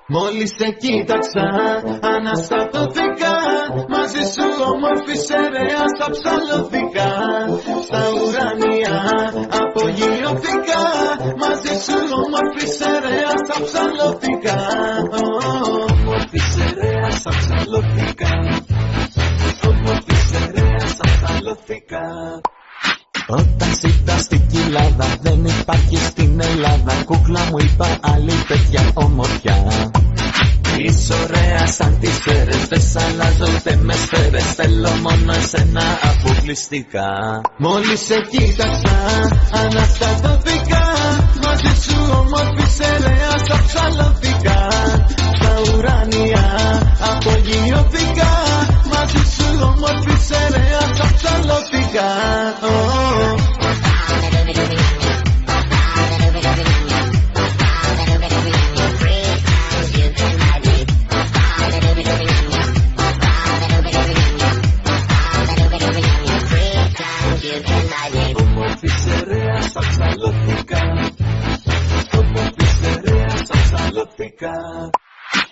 Μόλις σε κοίταξα, αναστατώθηκα. Μαζί σου όμορφη σερέα στα ψαλώθηκα. Στα ουράνια απογειώθηκα. Μαζί σου όμορφη σερέα στα ψαλώθηκα. Όμορφη σερέα στα ψαλώθηκα. Όμορφη σερέα στα ψαλώθηκα. Όταν ζητάς στην κοιλάδα δεν υπάρχει στην Ελλάδα. Κούκλα μου είπα άλλη παιδιά ομορφιά. Είσαι ωραία σαν τις σφαίρες. Δεν σ' αλλάζω ούτε με σφαίρες. Θέλω μόνο εσένα αποκλειστικά. Μόλις σε κοίταξα αναστατώθηκα. Μαζί σου όμορφη σερέα στα ψαλώθηκα. Στα ουράνια απογειώθηκα. Μαζί σου όμορφη σερέα στα ψαλώθηκα. Όμορφη σερέα στα ψαλώθηκα. Όμορφη σερέα στα ψαλώθηκα.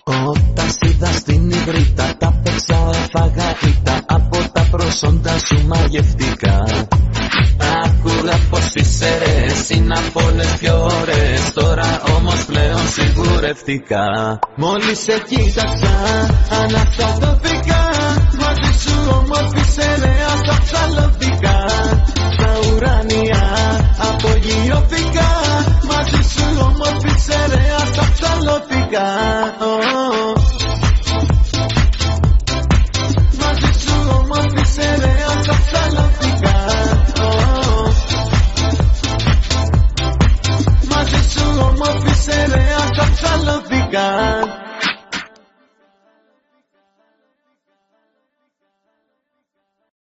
Όταν σ' είδα στην Ιδρύτα τα παίξα, έφαγα ήττα. Από τα προσόντα σου μαγευτικά. Άκουγα πως οι σερές είναι απ' όλες πιο ωραίες. Τώρα όμως πλέον σιγουρευτικά. Μόλις σε κοίταξα αναστατώθηκα. Μαζί σου όμορφη σερέα στα ψαλώθηκα. Στα ουράνια απογειώθηκα. Μαζί σου όμορφη σερέα στα ψαλώθηκα. Μαζί σου όμορφη σερέα στα ψαλώθηκα. Μαζί σου όμορφη σερέα στα ψαλώθηκα.